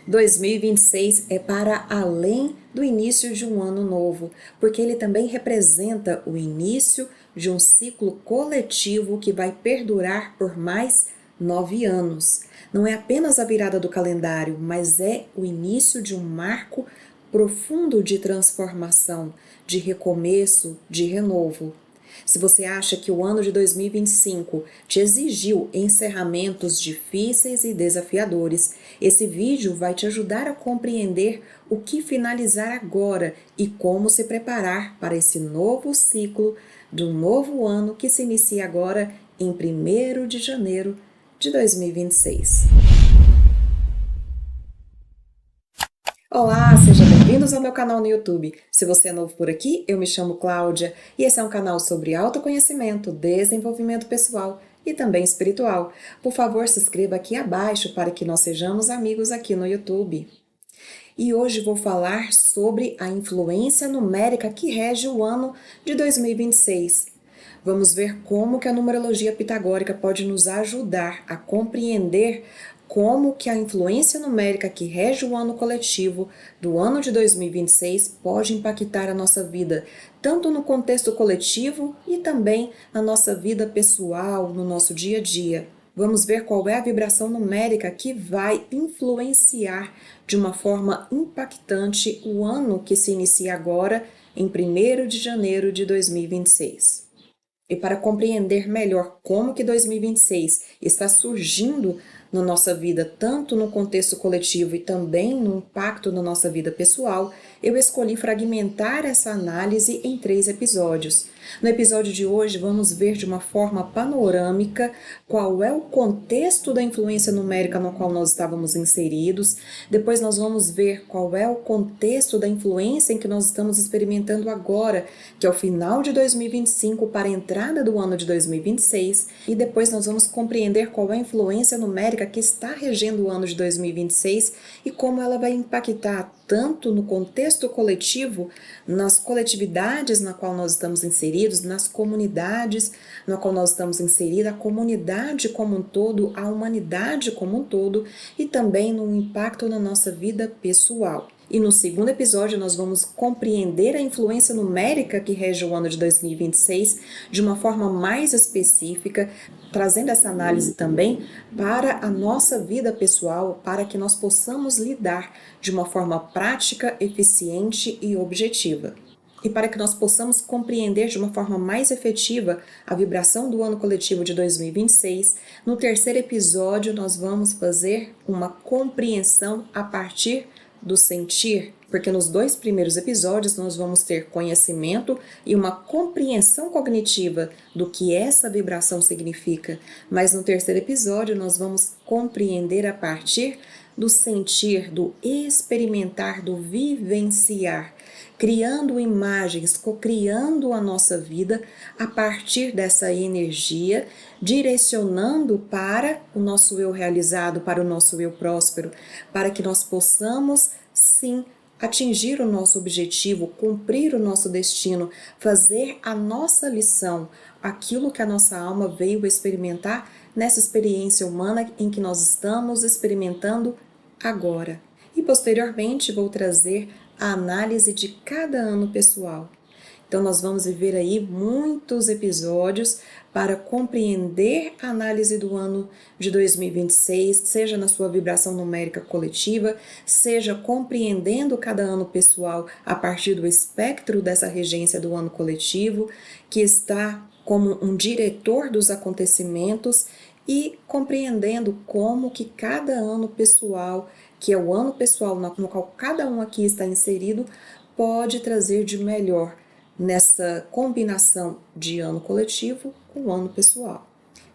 2026 é para além do início de um ano novo, porque ele também representa o início de um ciclo coletivo que vai perdurar por mais 9 anos. Não é apenas a virada do calendário, mas é o início de um marco profundo de transformação, de recomeço, de renovo. Se você acha que o ano de 2025 te exigiu encerramentos difíceis e desafiadores, esse vídeo vai te ajudar a compreender o que finalizar agora e como se preparar para esse novo ciclo do novo ano que se inicia agora em 1º de janeiro de 2026. Olá, sejam bem-vindos ao meu canal no YouTube. Se você é novo por aqui, eu me chamo Cláudia e esse é um canal sobre autoconhecimento, desenvolvimento pessoal e também espiritual. Por favor, se inscreva aqui abaixo para que nós sejamos amigos aqui no YouTube. E hoje vou falar sobre a influência numérica que rege o ano de 2026. Vamos ver como que a numerologia pitagórica pode nos ajudar a compreender como que a influência numérica que rege o ano coletivo do ano de 2026 pode impactar a nossa vida, tanto no contexto coletivo e também na nossa vida pessoal, no nosso dia a dia. Vamos ver qual é a vibração numérica que vai influenciar de uma forma impactante o ano que se inicia agora, em 1º de janeiro de 2026. E para compreender melhor como que 2026 está surgindo na nossa vida, tanto no contexto coletivo e também no impacto na nossa vida pessoal, eu escolhi fragmentar essa análise em 3 episódios. No episódio de hoje, vamos ver de uma forma panorâmica qual é o contexto da influência numérica no qual nós estávamos inseridos. Depois nós vamos ver qual é o contexto da influência em que nós estamos experimentando agora, que é o final de 2025 para a entrada do ano de 2026. E depois nós vamos compreender qual é a influência numérica que está regendo o ano de 2026 e como ela vai impactar tanto no contexto coletivo, nas coletividades na qual nós estamos inseridos, nas comunidades na qual nós estamos inseridos, a comunidade como um todo, a humanidade como um todo e também no impacto na nossa vida pessoal. E no segundo episódio nós vamos compreender a influência numérica que rege o ano de 2026 de uma forma mais específica, trazendo essa análise também para a nossa vida pessoal, para que nós possamos lidar de uma forma prática, eficiente e objetiva. E para que nós possamos compreender de uma forma mais efetiva a vibração do ano coletivo de 2026, no terceiro episódio nós vamos fazer uma compreensão a partir do sentir, porque nos 2 primeiros episódios nós vamos ter conhecimento e uma compreensão cognitiva do que essa vibração significa, mas no terceiro episódio nós vamos compreender a partir do sentir, do experimentar, do vivenciar, criando imagens, cocriando a nossa vida a partir dessa energia, direcionando para o nosso eu realizado, para o nosso eu próspero, para que nós possamos, sim, atingir o nosso objetivo, cumprir o nosso destino, fazer a nossa lição, aquilo que a nossa alma veio experimentar nessa experiência humana em que nós estamos experimentando agora. E posteriormente vou trazer a análise de cada ano pessoal. Então nós vamos viver aí muitos episódios para compreender a análise do ano de 2026, seja na sua vibração numérica coletiva, seja compreendendo cada ano pessoal a partir do espectro dessa regência do ano coletivo, que está como um diretor dos acontecimentos e compreendendo como que cada ano pessoal, que é o ano pessoal no qual cada um aqui está inserido, pode trazer de melhor nessa combinação de ano coletivo com ano pessoal.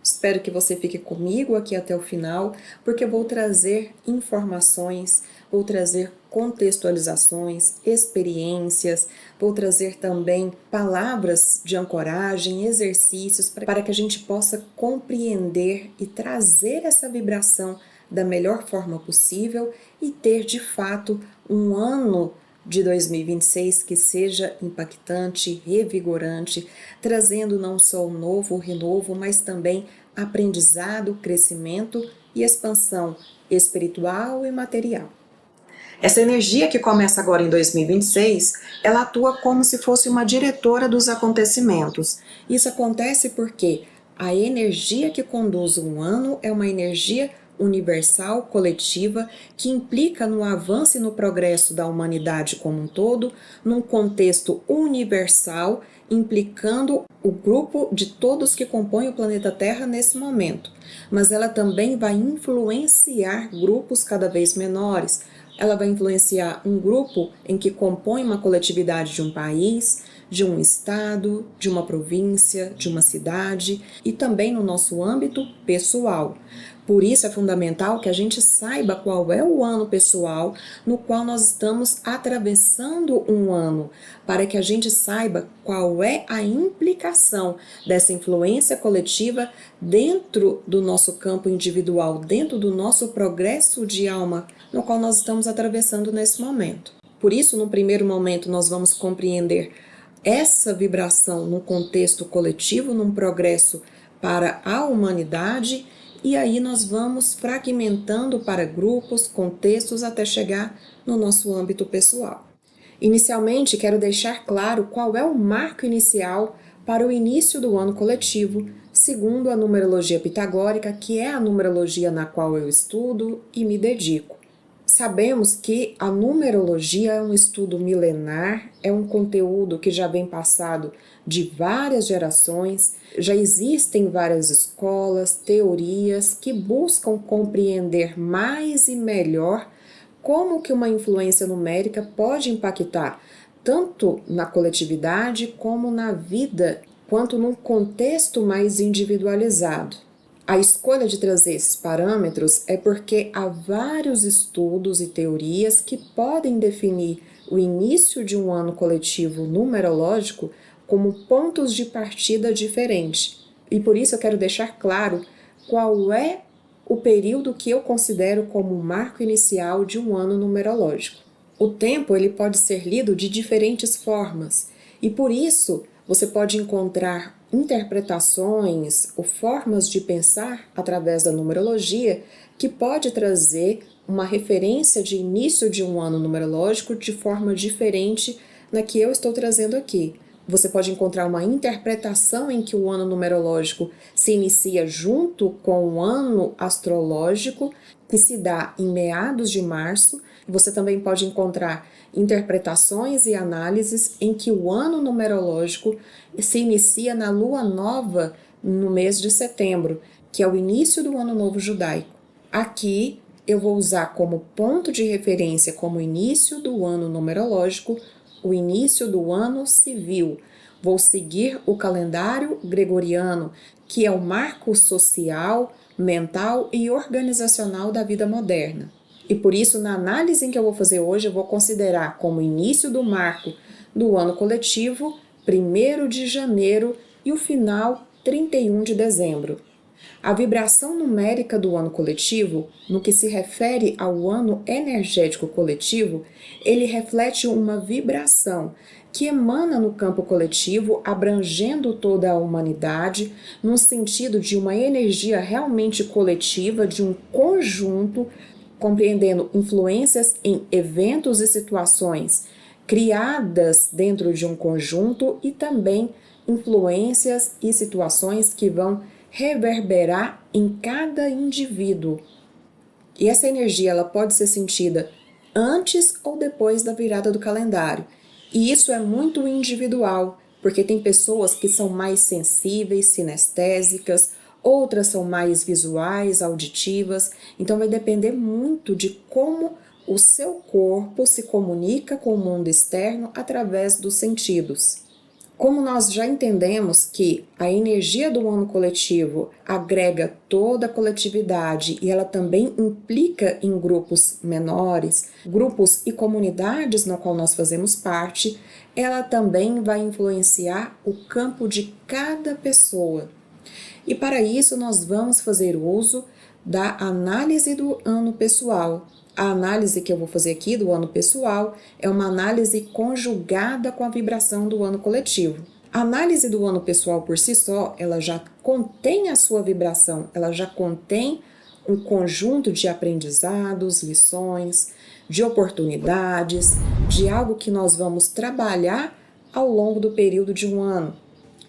Espero que você fique comigo aqui até o final, porque eu vou trazer informações, vou trazer contextualizações, experiências, vou trazer também palavras de ancoragem, exercícios para que a gente possa compreender e trazer essa vibração da melhor forma possível e ter de fato um ano de 2026 que seja impactante, revigorante, trazendo não só o novo, o renovo, mas também aprendizado, crescimento e expansão espiritual e material. Essa energia que começa agora em 2026, ela atua como se fosse uma diretora dos acontecimentos. Isso acontece porque a energia que conduz um ano é uma energia universal, coletiva, que implica no avanço e no progresso da humanidade como um todo, num contexto universal, implicando o grupo de todos que compõem o planeta Terra nesse momento. Mas ela também vai influenciar grupos cada vez menores. Ela vai influenciar um grupo em que compõe uma coletividade de um país, de um estado, de uma província, de uma cidade e também no nosso âmbito pessoal. Por isso é fundamental que a gente saiba qual é o ano pessoal no qual nós estamos atravessando um ano, para que a gente saiba qual é a implicação dessa influência coletiva dentro do nosso campo individual, dentro do nosso progresso de alma, no qual nós estamos atravessando nesse momento. Por isso, no primeiro momento, nós vamos compreender essa vibração no contexto coletivo, num progresso para a humanidade, e aí nós vamos fragmentando para grupos, contextos, até chegar no nosso âmbito pessoal. Inicialmente, quero deixar claro qual é o marco inicial para o início do ano coletivo, segundo a numerologia pitagórica, que é a numerologia na qual eu estudo e me dedico. Sabemos que a numerologia é um estudo milenar, é um conteúdo que já vem passado de várias gerações, já existem várias escolas, teorias que buscam compreender mais e melhor como que uma influência numérica pode impactar tanto na coletividade como na vida, quanto num contexto mais individualizado. A escolha de trazer esses parâmetros é porque há vários estudos e teorias que podem definir o início de um ano coletivo numerológico como pontos de partida diferentes. E por isso eu quero deixar claro qual é o período que eu considero como o marco inicial de um ano numerológico. O tempo ele pode ser lido de diferentes formas e por isso você pode encontrar interpretações ou formas de pensar através da numerologia que pode trazer uma referência de início de um ano numerológico de forma diferente na que eu estou trazendo aqui. Você pode encontrar uma interpretação em que o ano numerológico se inicia junto com o ano astrológico, que se dá em meados de março. Você também pode encontrar interpretações e análises em que o ano numerológico se inicia na lua nova no mês de setembro, que é o início do ano novo judaico. Aqui eu vou usar como ponto de referência, como início do ano numerológico, o início do ano civil. Vou seguir o calendário gregoriano, que é o marco social, mental e organizacional da vida moderna. E por isso, na análise que eu vou fazer hoje, eu vou considerar como início do marco do ano coletivo 1º de janeiro e o final 31 de dezembro. A vibração numérica do ano coletivo, no que se refere ao ano energético coletivo, ele reflete uma vibração que emana no campo coletivo, abrangendo toda a humanidade, no sentido de uma energia realmente coletiva, de um conjunto, compreendendo influências em eventos e situações criadas dentro de um conjunto e também influências e situações que vão reverberar em cada indivíduo. E essa energia ela pode ser sentida antes ou depois da virada do calendário. E isso é muito individual, porque tem pessoas que são mais sensíveis, sinestésicas, outras são mais visuais, auditivas. Então vai depender muito de como o seu corpo se comunica com o mundo externo através dos sentidos. Como nós já entendemos que a energia do ano coletivo agrega toda a coletividade e ela também implica em grupos menores, grupos e comunidades na qual nós fazemos parte, ela também vai influenciar o campo de cada pessoa. E para isso nós vamos fazer uso da análise do ano pessoal. A análise que eu vou fazer aqui do ano pessoal é uma análise conjugada com a vibração do ano coletivo. A análise do ano pessoal por si só, ela já contém a sua vibração, ela já contém um conjunto de aprendizados, lições, de oportunidades, de algo que nós vamos trabalhar ao longo do período de um ano.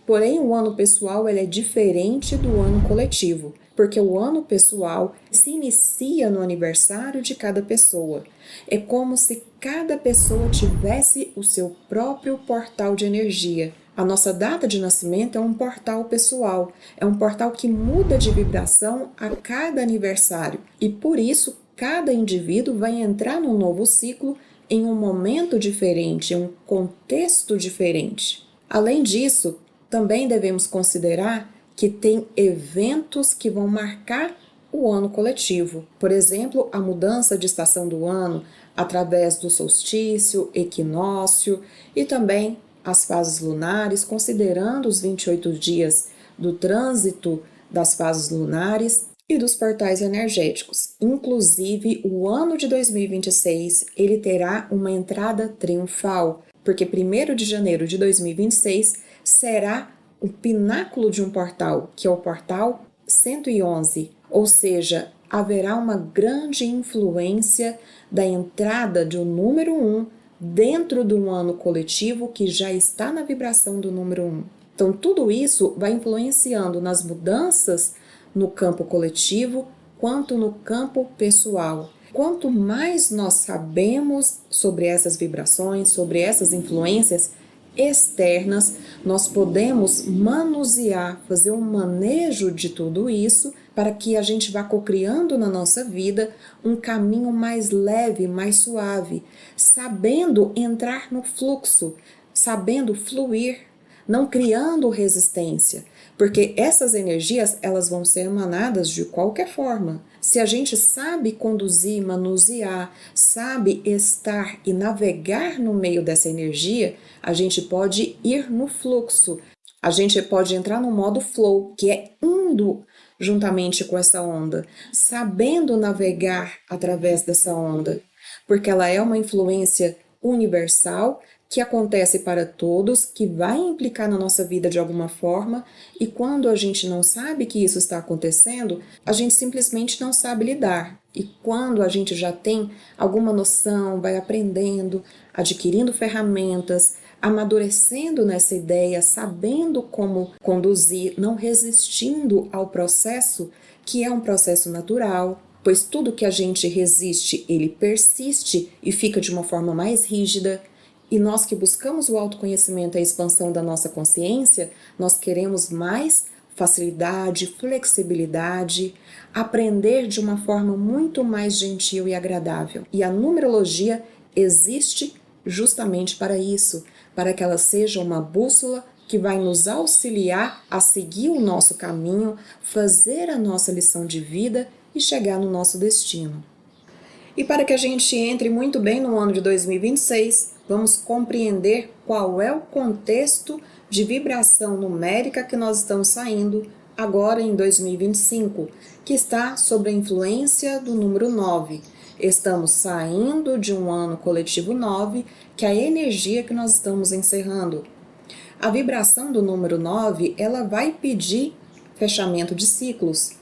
Porém, o ano pessoal ele é diferente do ano coletivo, porque o ano pessoal se inicia no aniversário de cada pessoa. É como se cada pessoa tivesse o seu próprio portal de energia. A nossa data de nascimento é um portal pessoal, é um portal que muda de vibração a cada aniversário e por isso cada indivíduo vai entrar num novo ciclo em um momento diferente, em um contexto diferente. Além disso, também devemos considerar que tem eventos que vão marcar o ano coletivo. Por exemplo, a mudança de estação do ano através do solstício, equinócio e também as fases lunares, considerando os 28 dias do trânsito das fases lunares e dos portais energéticos. Inclusive, o ano de 2026, ele terá uma entrada triunfal, porque 1º de janeiro de 2026 será o pináculo de um portal, que é o portal 111, ou seja, haverá uma grande influência da entrada de um número 1 dentro de um ano coletivo que já está na vibração do número 1. Então, tudo isso vai influenciando nas mudanças no campo coletivo quanto no campo pessoal. Quanto mais nós sabemos sobre essas vibrações, sobre essas influências externas, nós podemos manusear, fazer um manejo de tudo isso para que a gente vá cocriando na nossa vida um caminho mais leve, mais suave, sabendo entrar no fluxo, sabendo fluir, não criando resistência, porque essas energias elas vão ser emanadas de qualquer forma. Se a gente sabe conduzir, manusear, sabe estar e navegar no meio dessa energia, a gente pode ir no fluxo, a gente pode entrar no modo flow, que é indo juntamente com essa onda, sabendo navegar através dessa onda, porque ela é uma influência universal que acontece para todos, que vai implicar na nossa vida de alguma forma, e quando a gente não sabe que isso está acontecendo, a gente simplesmente não sabe lidar. E quando a gente já tem alguma noção, vai aprendendo, adquirindo ferramentas, amadurecendo nessa ideia, sabendo como conduzir, não resistindo ao processo, que é um processo natural, pois tudo que a gente resiste, ele persiste e fica de uma forma mais rígida. E nós que buscamos o autoconhecimento e a expansão da nossa consciência, nós queremos mais facilidade, flexibilidade, aprender de uma forma muito mais gentil e agradável. E a numerologia existe justamente para isso, para que ela seja uma bússola que vai nos auxiliar a seguir o nosso caminho, fazer a nossa lição de vida e chegar no nosso destino. E para que a gente entre muito bem no ano de 2026, vamos compreender qual é o contexto de vibração numérica que nós estamos saindo agora em 2025, que está sob a influência do número 9. Estamos saindo de um ano coletivo 9, que é a energia que nós estamos encerrando. A vibração do número 9, ela vai pedir fechamento de ciclos,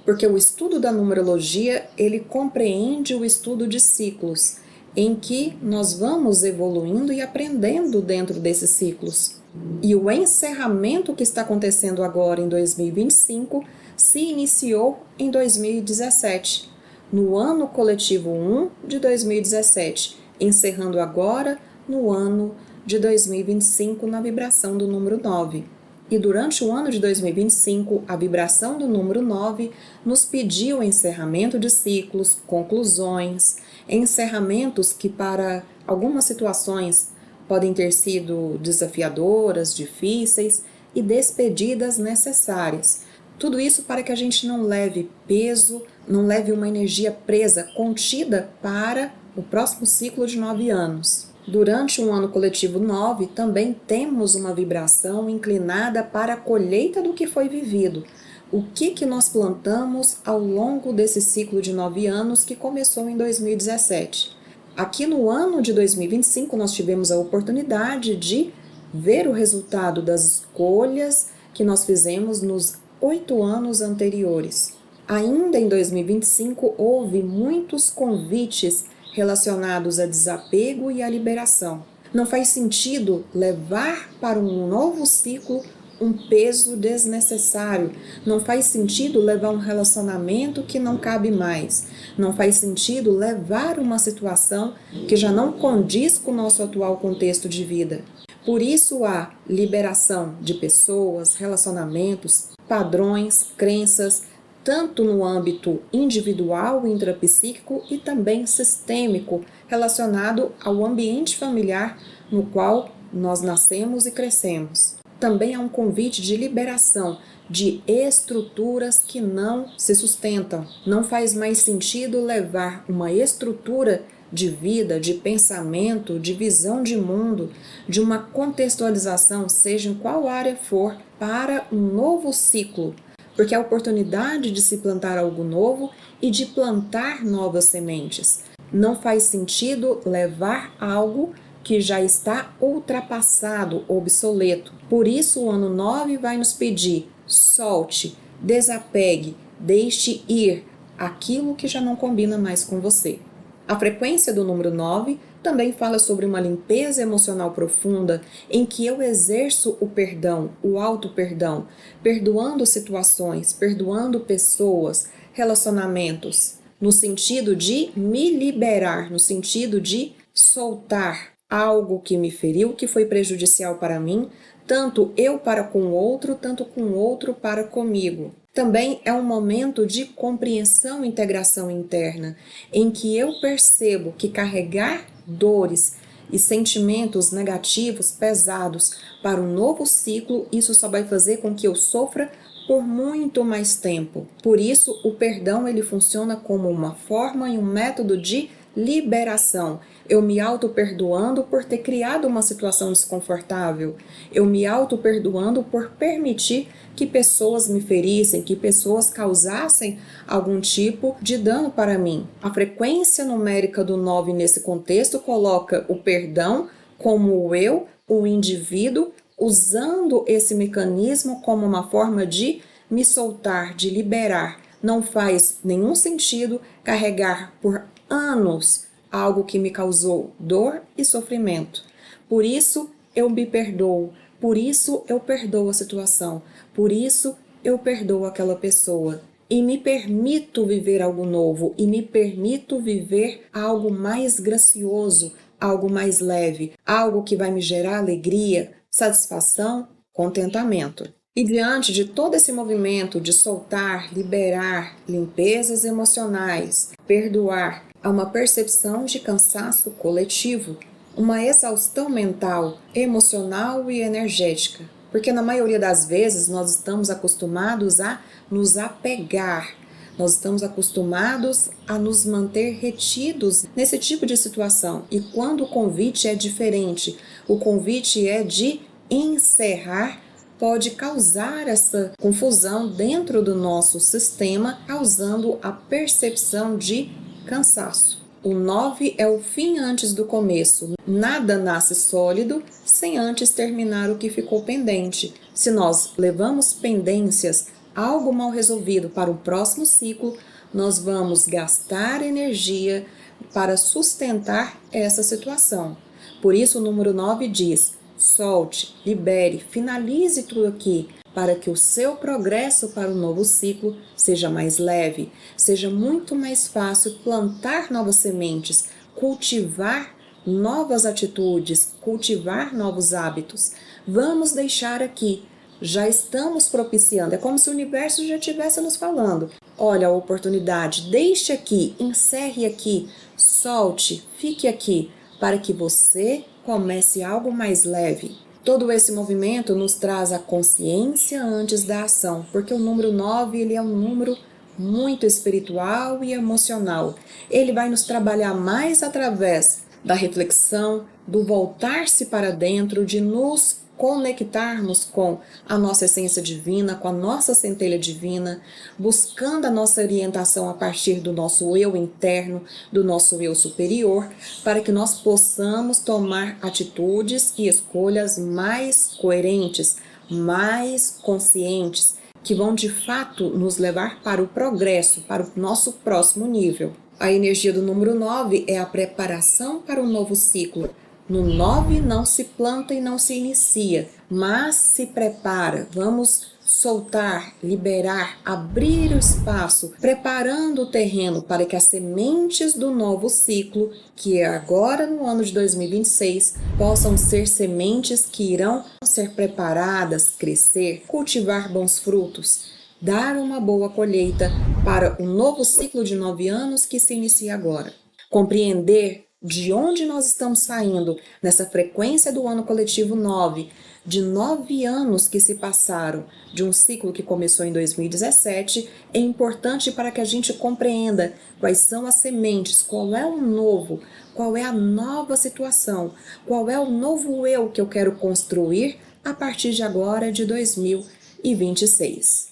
porque o estudo da numerologia, ele compreende o estudo de ciclos, em que nós vamos evoluindo e aprendendo dentro desses ciclos. E o encerramento que está acontecendo agora em 2025 se iniciou em 2017, no ano coletivo 1 de 2017, encerrando agora no ano de 2025 na vibração do número 9. E durante o ano de 2025, a vibração do número 9 nos pediu encerramento de ciclos, conclusões, encerramentos que para algumas situações podem ter sido desafiadoras, difíceis e despedidas necessárias. Tudo isso para que a gente não leve peso, não leve uma energia presa, contida para o próximo ciclo de 9 anos. Durante um ano coletivo 9, também temos uma vibração inclinada para a colheita do que foi vivido. O que nós plantamos ao longo desse ciclo de 9 anos que começou em 2017. Aqui no ano de 2025, nós tivemos a oportunidade de ver o resultado das escolhas que nós fizemos nos 8 anos anteriores. Ainda em 2025, houve muitos convites relacionados a desapego e à liberação. Não faz sentido levar para um novo ciclo um peso desnecessário. Não faz sentido levar um relacionamento que não cabe mais. Não faz sentido levar uma situação que já não condiz com o nosso atual contexto de vida. Por isso há liberação de pessoas, relacionamentos, padrões, crenças, tanto no âmbito individual, intrapsíquico e também sistêmico, relacionado ao ambiente familiar no qual nós nascemos e crescemos. Também há um convite de liberação de estruturas que não se sustentam. Não faz mais sentido levar uma estrutura de vida, de pensamento, de visão de mundo, de uma contextualização, seja em qual área for, para um novo ciclo, porque é a oportunidade de se plantar algo novo e de plantar novas sementes. Não faz sentido levar algo que já está ultrapassado, obsoleto. Por isso o ano 9 vai nos pedir: solte, desapegue, deixe ir aquilo que já não combina mais com você. A frequência do número 9 também fala sobre uma limpeza emocional profunda em que eu exerço o perdão, o auto-perdão, perdoando situações, perdoando pessoas, relacionamentos, no sentido de me liberar, no sentido de soltar algo que me feriu, que foi prejudicial para mim, tanto eu para com o outro, tanto com o outro para comigo. Também é um momento de compreensão e integração interna, em que eu percebo que carregar dores e sentimentos negativos, pesados, para um novo ciclo, isso só vai fazer com que eu sofra por muito mais tempo. Por isso, o perdão ele funciona como uma forma e um método de liberação. Eu me auto-perdoando por ter criado uma situação desconfortável. Eu me auto-perdoando por permitir que pessoas me ferissem, que pessoas causassem algum tipo de dano para mim. A frequência numérica do 9 nesse contexto coloca o perdão como o eu, o indivíduo, usando esse mecanismo como uma forma de me soltar, de liberar. Não faz nenhum sentido carregar por anos algo que me causou dor e sofrimento. Por isso eu me perdoo, por isso eu perdoo a situação, por isso eu perdoo aquela pessoa. E me permito viver algo novo, e me permito viver algo mais gracioso, algo mais leve, algo que vai me gerar alegria, satisfação, contentamento. E diante de todo esse movimento de soltar, liberar, limpezas emocionais, perdoar, há uma percepção de cansaço coletivo, uma exaustão mental, emocional e energética. Porque na maioria das vezes nós estamos acostumados a nos apegar, nós estamos acostumados a nos manter retidos nesse tipo de situação. E quando o convite é diferente, o convite é de encerrar, pode causar essa confusão dentro do nosso sistema, causando a percepção de cansaço. O 9 é o fim antes do começo. Nada nasce sólido sem antes terminar o que ficou pendente. Se nós levamos pendências, algo mal resolvido para o próximo ciclo, nós vamos gastar energia para sustentar essa situação. Por isso o número 9 diz: solte, libere, finalize tudo aqui, para que o seu progresso para o novo ciclo seja mais leve, seja muito mais fácil plantar novas sementes, cultivar novas atitudes, cultivar novos hábitos. Vamos deixar aqui, já estamos propiciando, é como se o universo já estivesse nos falando. Olha a oportunidade, deixe aqui, encerre aqui, solte, fique aqui, para que você comece algo mais leve. Todo esse movimento nos traz a consciência antes da ação, porque o número 9 ele é um número muito espiritual e emocional. Ele vai nos trabalhar mais através da reflexão, do voltar-se para dentro, de nos conectarmos com a nossa essência divina, com a nossa centelha divina, buscando a nossa orientação a partir do nosso eu interno, do nosso eu superior, para que nós possamos tomar atitudes e escolhas mais coerentes, mais conscientes, que vão de fato nos levar para o progresso, para o nosso próximo nível. A energia do número 9 é a preparação para um novo ciclo. No 9 não se planta e não se inicia, mas se prepara. Vamos soltar, liberar, abrir o espaço, preparando o terreno para que as sementes do novo ciclo, que é agora no ano de 2026, possam ser sementes que irão ser preparadas, crescer, cultivar bons frutos, dar uma boa colheita para o novo ciclo de 9 anos que se inicia agora. Compreender de onde nós estamos saindo nessa frequência do ano coletivo 9, de 9 anos que se passaram de um ciclo que começou em 2017, é importante para que a gente compreenda quais são as sementes, qual é o novo, qual é a nova situação, qual é o novo eu que eu quero construir a partir de agora de 2026.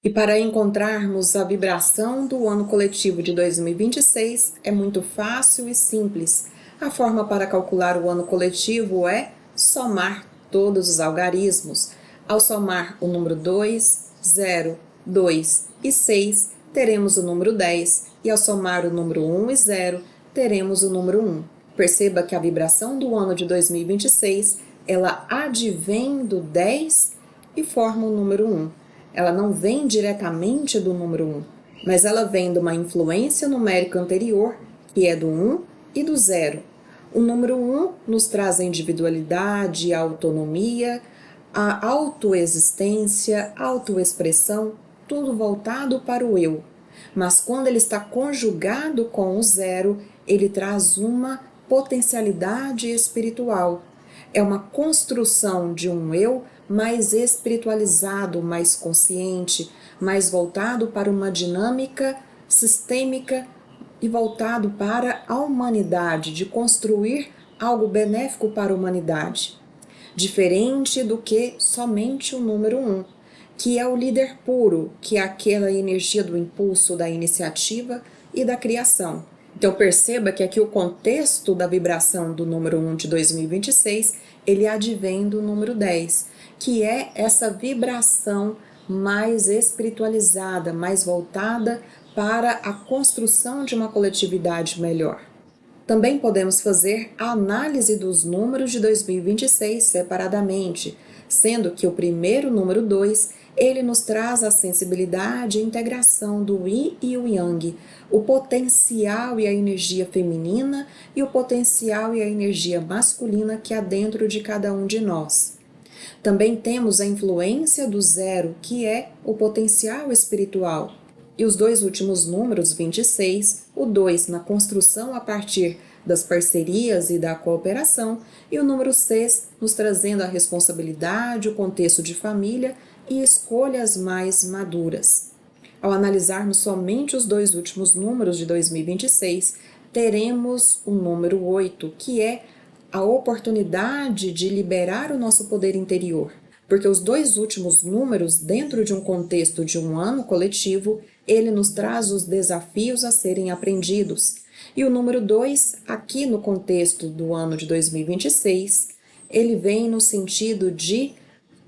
E para encontrarmos a vibração do ano coletivo de 2026 é muito fácil e simples. A forma para calcular o ano coletivo é somar todos os algarismos. Ao somar o número 2, 0, 2 e 6, teremos o número 10, e ao somar o número 1 e 0, teremos o número 1. Perceba que a vibração do ano de 2026, ela advém do 10 e forma o número 1. Ela não vem diretamente do número 1, mas ela vem de uma influência numérica anterior, que é do 1 e do 0. O número 1 nos traz a individualidade, a autonomia, a autoexistência, a autoexpressão, tudo voltado para o eu. Mas quando ele está conjugado com o 0, ele traz uma potencialidade espiritual. É uma construção de um eu mais espiritualizado, mais consciente, mais voltado para uma dinâmica sistêmica e voltado para a humanidade, de construir algo benéfico para a humanidade. Diferente do que somente o número 1, que é o líder puro, que é aquela energia do impulso, da iniciativa e da criação. Então perceba que aqui o contexto da vibração do número 1 de 2026, ele advém do número 10, que é essa vibração mais espiritualizada, mais voltada para a construção de uma coletividade melhor. Também podemos fazer a análise dos números de 2026 separadamente, sendo que o primeiro número 2, ele nos traz a sensibilidade e integração do Yin e o Yang, o potencial e a energia feminina e o potencial e a energia masculina que há dentro de cada um de nós. Também temos a influência do 0, que é o potencial espiritual. E os dois últimos números, 26, o 2 na construção a partir das parcerias e da cooperação, e o número 6 nos trazendo a responsabilidade, o contexto de família e escolhas mais maduras. Ao analisarmos somente os dois últimos números de 2026, teremos o número 8, que é a oportunidade de liberar o nosso poder interior. Porque os dois últimos números, dentro de um contexto de um ano coletivo, ele nos traz os desafios a serem aprendidos. E o número 2, aqui no contexto do ano de 2026, ele vem no sentido de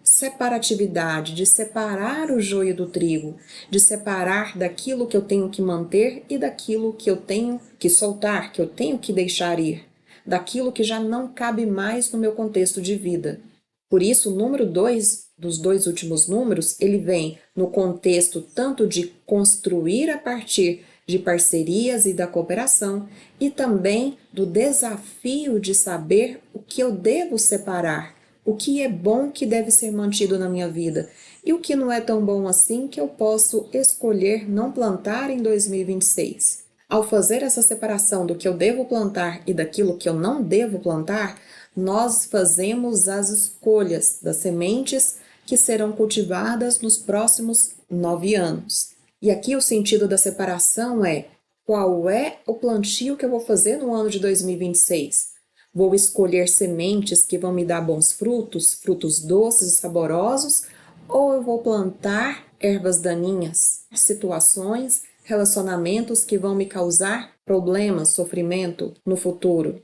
separatividade, de separar o joio do trigo, de separar daquilo que eu tenho que manter e daquilo que eu tenho que soltar, que eu tenho que deixar ir, daquilo que já não cabe mais no meu contexto de vida. Por isso, o número 2 dos dois últimos números, ele vem no contexto tanto de construir a partir de parcerias e da cooperação, e também do desafio de saber o que eu devo separar, o que é bom que deve ser mantido na minha vida, e o que não é tão bom assim que eu posso escolher não plantar em 2026. Ao fazer essa separação do que eu devo plantar e daquilo que eu não devo plantar, nós fazemos as escolhas das sementes que serão cultivadas nos próximos 9 anos. E aqui o sentido da separação é: qual é o plantio que eu vou fazer no ano de 2026? Vou escolher sementes que vão me dar bons frutos, frutos doces e saborosos, ou eu vou plantar ervas daninhas, situações, relacionamentos que vão me causar problemas, sofrimento no futuro?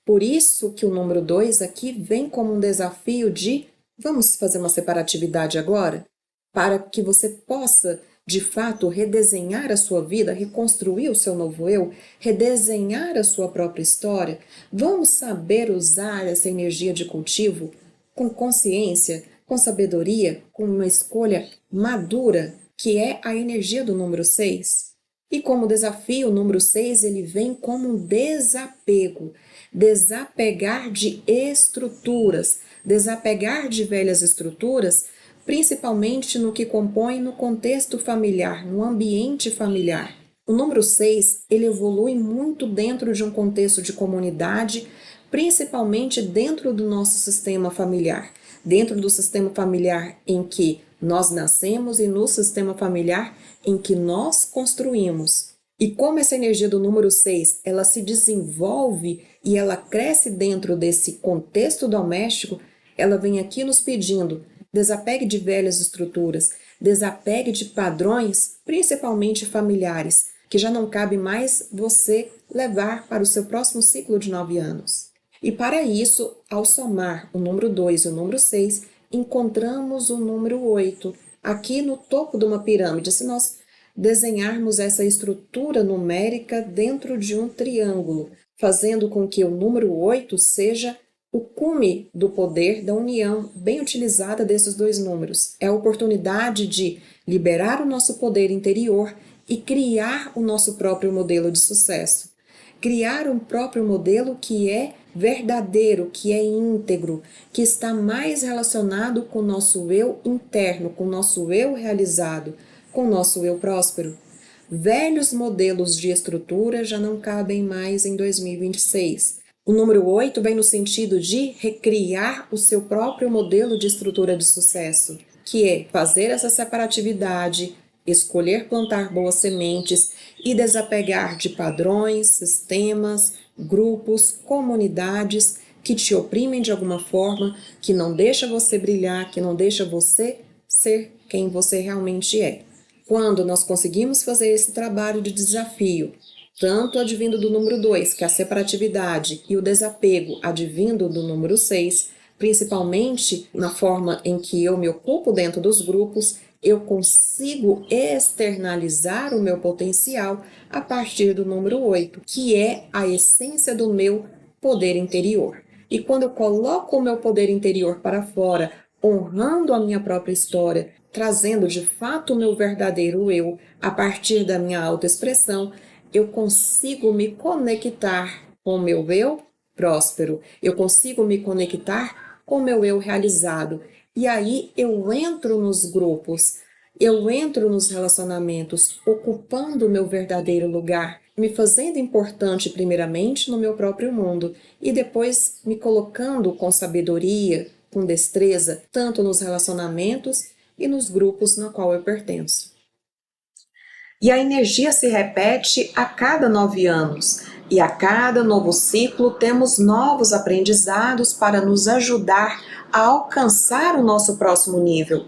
Por isso que o número 2 aqui vem como um desafio de: vamos fazer uma separatividade agora? para que você possa, de fato, redesenhar a sua vida, reconstruir o seu novo eu, redesenhar a sua própria história. Vamos saber usar essa energia de cultivo com consciência, com sabedoria, com uma escolha madura, que é a energia do número 6. E como desafio, o número 6 ele vem como um desapego, desapegar de estruturas, desapegar de velhas estruturas, principalmente no que compõe no contexto familiar, no ambiente familiar. O número 6, ele evolui muito dentro de um contexto de comunidade, principalmente dentro do nosso sistema familiar. Dentro do sistema familiar em que nós nascemos e no sistema familiar em que nós construímos. E como essa energia do número 6, ela se desenvolve e ela cresce dentro desse contexto doméstico, ela vem aqui nos pedindo: desapegue de velhas estruturas, desapegue de padrões, principalmente familiares, que já não cabe mais você levar para o seu próximo ciclo de 9 anos. E para isso, ao somar o número 2 e o número 6, encontramos o número 8, aqui no topo de uma pirâmide. Se nós desenharmos essa estrutura numérica dentro de um triângulo, fazendo com que o número 8 seja o cume do poder da união bem utilizada desses dois números. É a oportunidade de liberar o nosso poder interior e criar o nosso próprio modelo de sucesso. Criar um próprio modelo que é verdadeiro, que é íntegro, que está mais relacionado com o nosso eu interno, com o nosso eu realizado, com o nosso eu próspero. Velhos modelos de estrutura já não cabem mais em 2026. O número 8 vem no sentido de recriar o seu próprio modelo de estrutura de sucesso, que é fazer essa separatividade, escolher plantar boas sementes e desapegar de padrões, sistemas, grupos, comunidades que te oprimem de alguma forma, que não deixa você brilhar, que não deixa você ser quem você realmente é. Quando nós conseguimos fazer esse trabalho de desafio, tanto advindo do número 2, que é a separatividade, e o desapego advindo do número 6, principalmente na forma em que eu me ocupo dentro dos grupos, eu consigo externalizar o meu potencial a partir do número 8, que é a essência do meu poder interior. E quando eu coloco o meu poder interior para fora, honrando a minha própria história, trazendo de fato o meu verdadeiro eu a partir da minha autoexpressão, eu consigo me conectar com o meu eu próspero, eu consigo me conectar com o meu eu realizado. E aí eu entro nos grupos, eu entro nos relacionamentos, ocupando o meu verdadeiro lugar, me fazendo importante primeiramente no meu próprio mundo e depois me colocando com sabedoria, com destreza, tanto nos relacionamentos e nos grupos no qual eu pertenço. E a energia se repete a cada 9 anos, e a cada novo ciclo temos novos aprendizados para nos ajudar a alcançar o nosso próximo nível.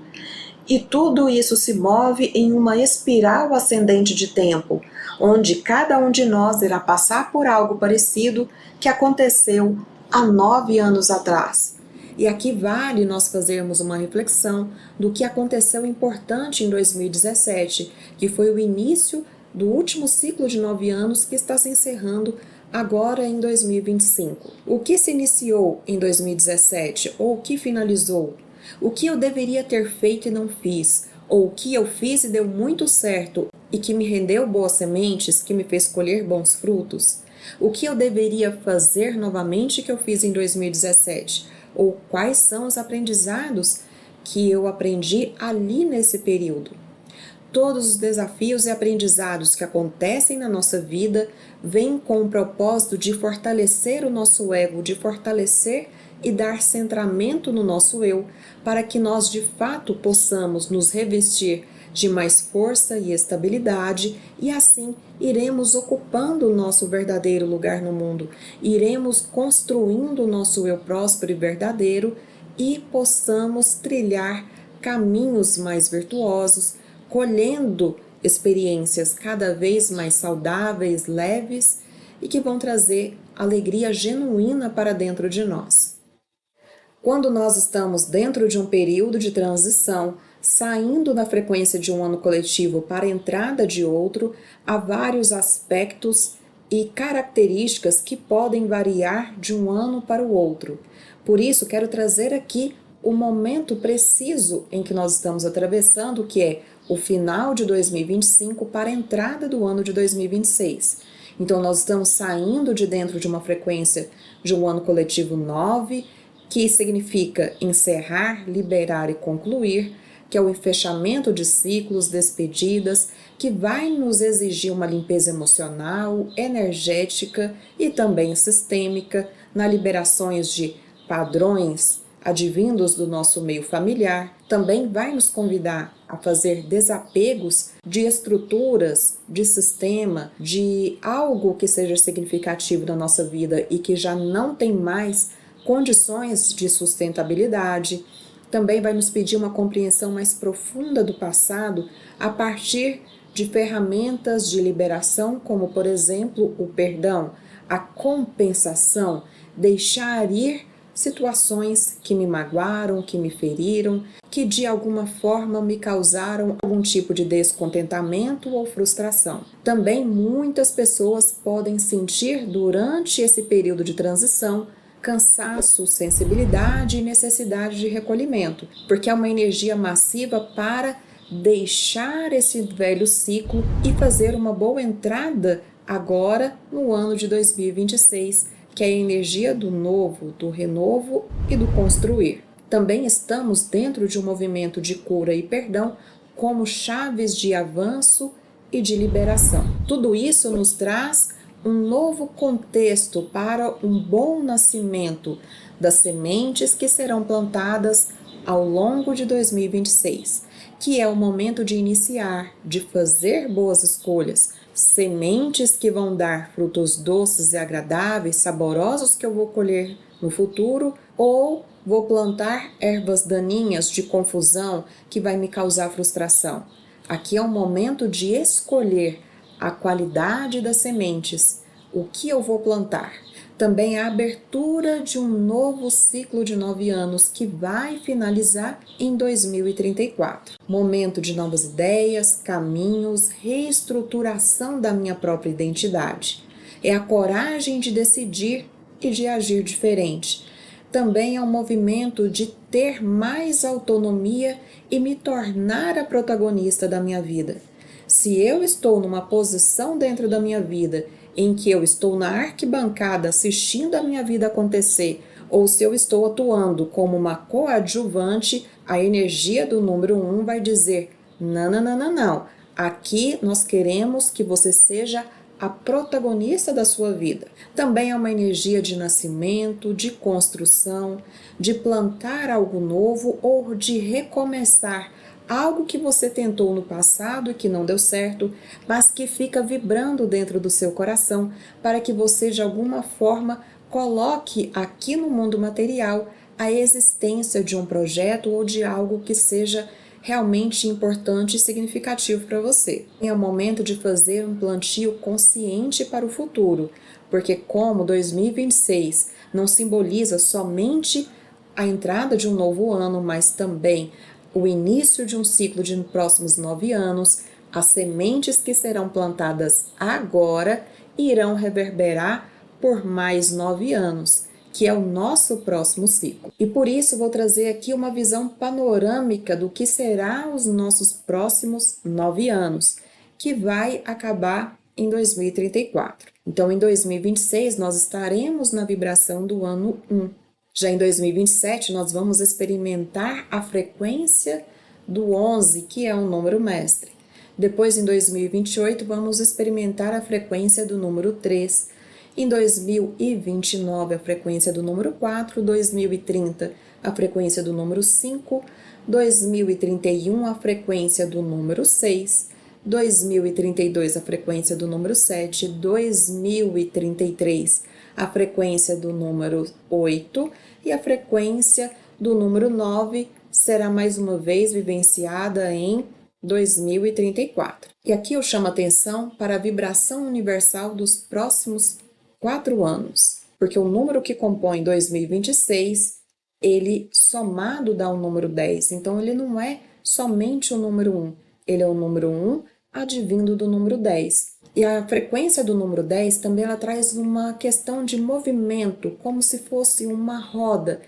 E tudo isso se move em uma espiral ascendente de tempo, onde cada um de nós irá passar por algo parecido que aconteceu há 9 anos atrás. E aqui vale nós fazermos uma reflexão do que aconteceu importante em 2017, que foi o início do último ciclo de 9 anos que está se encerrando agora em 2025. O que se iniciou em 2017 ou o que finalizou? O que eu deveria ter feito e não fiz? Ou o que eu fiz e deu muito certo e que me rendeu boas sementes, que me fez colher bons frutos? O que eu deveria fazer novamente que eu fiz em 2017? Ou quais são os aprendizados que eu aprendi ali nesse período? Todos os desafios e aprendizados que acontecem na nossa vida vêm com o propósito de fortalecer o nosso ego, de fortalecer e dar centramento no nosso eu, para que nós de fato possamos nos revestir de mais força e estabilidade, e assim iremos ocupando o nosso verdadeiro lugar no mundo, iremos construindo o nosso eu próspero e verdadeiro e possamos trilhar caminhos mais virtuosos, colhendo experiências cada vez mais saudáveis, leves e que vão trazer alegria genuína para dentro de nós. Quando nós estamos dentro de um período de transição, saindo da frequência de um ano coletivo para a entrada de outro, há vários aspectos e características que podem variar de um ano para o outro. Por isso, quero trazer aqui o momento preciso em que nós estamos atravessando, que é o final de 2025 para a entrada do ano de 2026. Então, nós estamos saindo de dentro de uma frequência de um ano coletivo 9, que significa encerrar, liberar e concluir, que é o fechamento de ciclos, despedidas, que vai nos exigir uma limpeza emocional, energética e também sistêmica, na liberações de padrões advindos do nosso meio familiar. Também vai nos convidar a fazer desapegos de estruturas, de sistema, de algo que seja significativo na nossa vida e que já não tem mais condições de sustentabilidade. Também vai nos pedir uma compreensão mais profunda do passado a partir de ferramentas de liberação, como, por exemplo, o perdão, a compensação, deixar ir situações que me magoaram, que me feriram, que de alguma forma me causaram algum tipo de descontentamento ou frustração. Também muitas pessoas podem sentir durante esse período de transição cansaço, sensibilidade e necessidade de recolhimento, porque é uma energia massiva para deixar esse velho ciclo e fazer uma boa entrada agora no ano de 2026, que é a energia do novo, do renovo e do construir. Também estamos dentro de um movimento de cura e perdão como chaves de avanço e de liberação. Tudo isso nos traz um novo contexto para um bom nascimento das sementes que serão plantadas ao longo de 2026, que é o momento de iniciar, de fazer boas escolhas, sementes que vão dar frutos doces e agradáveis, saborosos que eu vou colher no futuro, ou vou plantar ervas daninhas de confusão que vai me causar frustração. Aqui é o momento de escolher a qualidade das sementes, o que eu vou plantar. Também a abertura de um novo ciclo de 9 anos que vai finalizar em 2034. Momento de novas ideias, caminhos, reestruturação da minha própria identidade. É a coragem de decidir e de agir diferente. Também é um movimento de ter mais autonomia e me tornar a protagonista da minha vida. Se eu estou numa posição dentro da minha vida em que eu estou na arquibancada assistindo a minha vida acontecer, ou se eu estou atuando como uma coadjuvante, a energia do número 1 vai dizer: não, não, não, não, não. Aqui nós queremos que você seja a protagonista da sua vida. Também é uma energia de nascimento, de construção, de plantar algo novo ou de recomeçar algo que você tentou no passado e que não deu certo, mas que fica vibrando dentro do seu coração para que você de alguma forma coloque aqui no mundo material a existência de um projeto ou de algo que seja realmente importante e significativo para você. É o momento de fazer um plantio consciente para o futuro, porque como 2026 não simboliza somente a entrada de um novo ano, mas também o início de um ciclo de próximos 9 anos, as sementes que serão plantadas agora irão reverberar por mais 9 anos, que é o nosso próximo ciclo. E por isso vou trazer aqui uma visão panorâmica do que será os nossos próximos 9 anos, que vai acabar em 2034. Então, em 2026, nós estaremos na vibração do ano 1. Já em 2027, nós vamos experimentar a frequência do 11, que é um número mestre. Depois, em 2028, vamos experimentar a frequência do número 3. Em 2029, a frequência do número 4, 2030, a frequência do número 5, 2031, a frequência do número 6, 2032, a frequência do número 7, 2033, a frequência do número 8 e a frequência do número 9 será mais uma vez vivenciada em 2034. E aqui eu chamo atenção para a vibração universal dos próximos 4 anos, porque o número que compõe 2026, ele somado dá o número 10, então ele não é somente o número 1. Ele é o número 1 advindo do número 10. E a frequência do número 10 também ela traz uma questão de movimento, como se fosse uma roda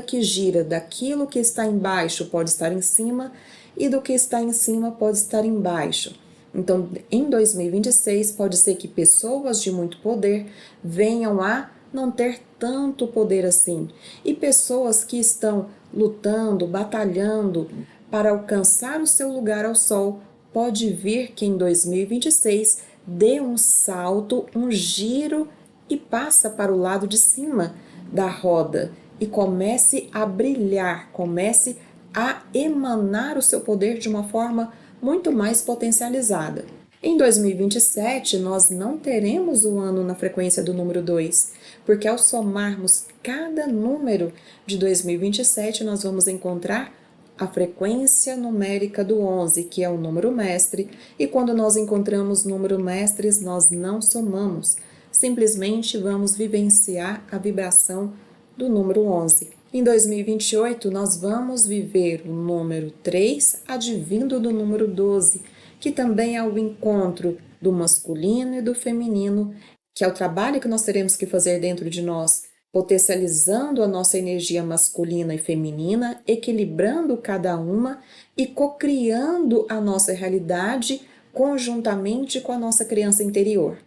que gira, daquilo que está embaixo pode estar em cima e do que está em cima pode estar embaixo. Então, em 2026, pode ser que pessoas de muito poder venham a não ter tanto poder assim. E pessoas que estão lutando, batalhando para alcançar o seu lugar ao sol, pode vir que em 2026 dê um salto, um giro e passa para o lado de cima da roda e comece a brilhar, comece a emanar o seu poder de uma forma muito mais potencializada. Em 2027, nós não teremos o ano na frequência do número 2, porque ao somarmos cada número de 2027, nós vamos encontrar a frequência numérica do 11, que é o número mestre, e quando nós encontramos número mestres, nós não somamos, simplesmente vamos vivenciar a vibração do número 11. Em 2028, nós vamos viver o número 3 advindo do número 12, que também é o encontro do masculino e do feminino, que é o trabalho que nós teremos que fazer dentro de nós, potencializando a nossa energia masculina e feminina, equilibrando cada uma e cocriando a nossa realidade conjuntamente com a nossa criança interior.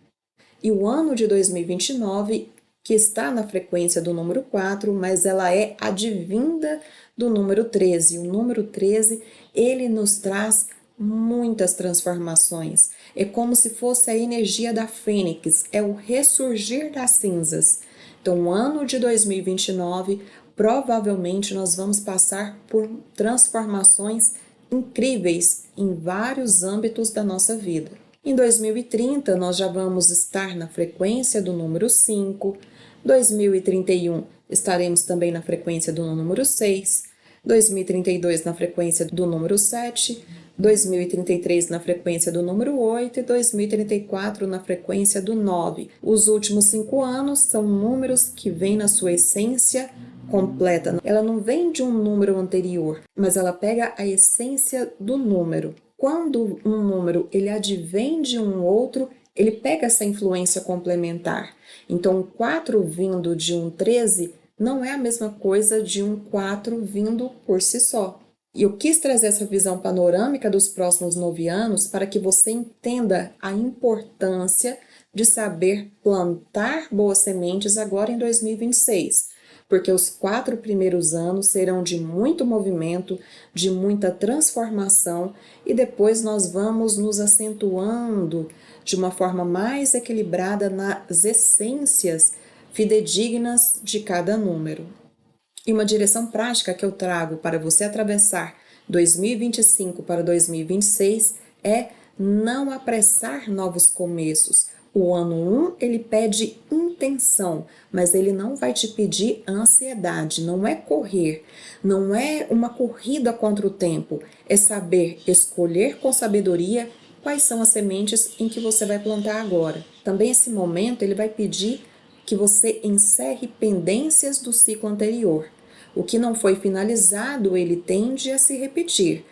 E o ano de 2029, que está na frequência do número 4, mas ela é advinda do número 13. O número 13, ele nos traz muitas transformações. É como se fosse a energia da fênix, é o ressurgir das cinzas. Então, o ano de 2029, provavelmente nós vamos passar por transformações incríveis em vários âmbitos da nossa vida. Em 2030, nós já vamos estar na frequência do número 5, 2031 estaremos também na frequência do número 6, 2032 na frequência do número 7, 2033 na frequência do número 8 e 2034 na frequência do 9. Os últimos 5 anos são números que vêm na sua essência completa. Ela não vem de um número anterior, mas ela pega a essência do número. Quando um número ele advém de um outro, ele pega essa influência complementar. Então, um 4 vindo de um 13 não é a mesma coisa de um 4 vindo por si só. E eu quis trazer essa visão panorâmica dos próximos 9 anos para que você entenda a importância de saber plantar boas sementes agora em 2026. Porque os 4 primeiros anos serão de muito movimento, de muita transformação, e depois nós vamos nos acentuando de uma forma mais equilibrada nas essências fidedignas de cada número. E uma direção prática que eu trago para você atravessar 2025 para 2026 é não apressar novos começos. O ano 1, ele pede intenção, mas ele não vai te pedir ansiedade, não é correr, não é uma corrida contra o tempo, é saber escolher com sabedoria quais são as sementes em que você vai plantar agora. Também esse momento, ele vai pedir que você encerre pendências do ciclo anterior. O que não foi finalizado, ele tende a se repetir.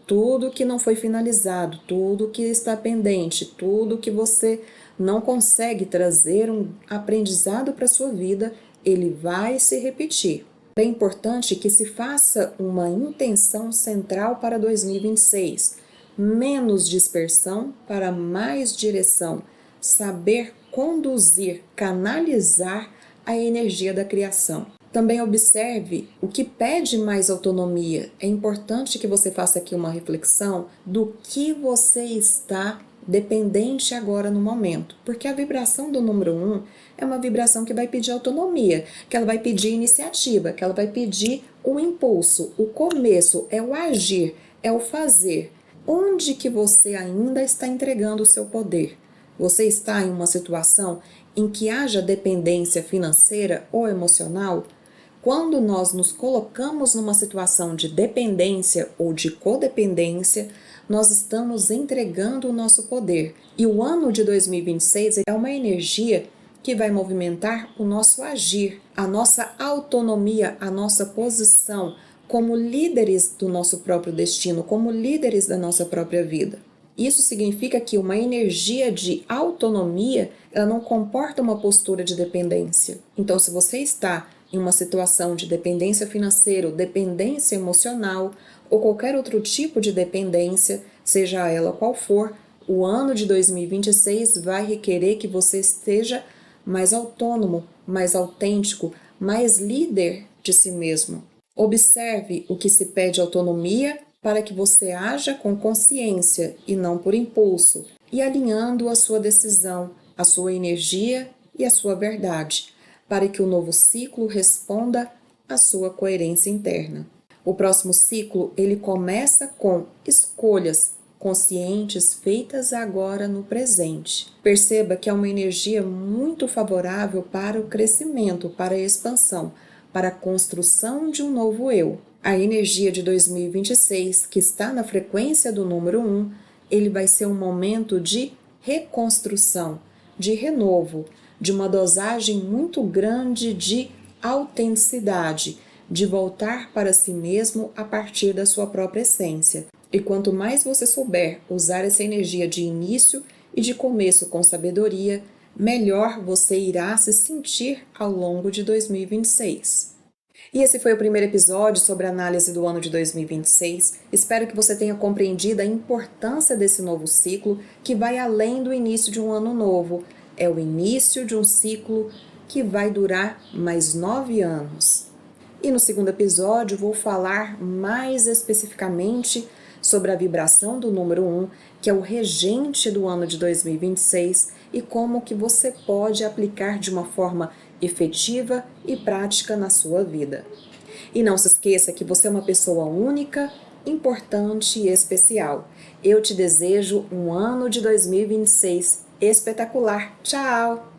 Tudo que não foi finalizado, tudo que está pendente, tudo que você não consegue trazer um aprendizado para a sua vida, ele vai se repetir. É importante que se faça uma intenção central para 2026. Menos dispersão para mais direção. Saber conduzir, canalizar a energia da criação. Também observe o que pede mais autonomia. É importante que você faça aqui uma reflexão do que você está dependente agora no momento. Porque a vibração do número 1 é uma vibração que vai pedir autonomia, que ela vai pedir iniciativa, que ela vai pedir o impulso, o começo, é o agir, é o fazer. Onde que você ainda está entregando o seu poder? Você está em uma situação em que haja dependência financeira ou emocional? Quando nós nos colocamos numa situação de dependência ou de codependência, nós estamos entregando o nosso poder. E o ano de 2026 é uma energia que vai movimentar o nosso agir, a nossa autonomia, a nossa posição, como líderes do nosso próprio destino, como líderes da nossa própria vida. Isso significa que uma energia de autonomia, ela não comporta uma postura de dependência. Então, se você está em uma situação de dependência financeira, dependência emocional ou qualquer outro tipo de dependência, seja ela qual for, o ano de 2026 vai requerer que você esteja mais autônomo, mais autêntico, mais líder de si mesmo. Observe o que se pede autonomia para que você haja com consciência e não por impulso, e alinhando a sua decisão, a sua energia e a sua verdade, para que o novo ciclo responda à sua coerência interna. O próximo ciclo, ele começa com escolhas conscientes feitas agora no presente. Perceba que é uma energia muito favorável para o crescimento, para a expansão, para a construção de um novo eu. A energia de 2026, que está na frequência do número 1, ele vai ser um momento de reconstrução, de renovo, de uma dosagem muito grande de autenticidade, de voltar para si mesmo a partir da sua própria essência. E quanto mais você souber usar essa energia de início e de começo com sabedoria, melhor você irá se sentir ao longo de 2026. E esse foi o primeiro episódio sobre a análise do ano de 2026. Espero que você tenha compreendido a importância desse novo ciclo, que vai além do início de um ano novo. É o início de um ciclo que vai durar mais 9 anos. E no segundo episódio vou falar mais especificamente sobre a vibração do número 1, que é o regente do ano de 2026, e como que você pode aplicar de uma forma efetiva e prática na sua vida. E não se esqueça que você é uma pessoa única, importante e especial. Eu te desejo um ano de 2026 espetacular. Tchau!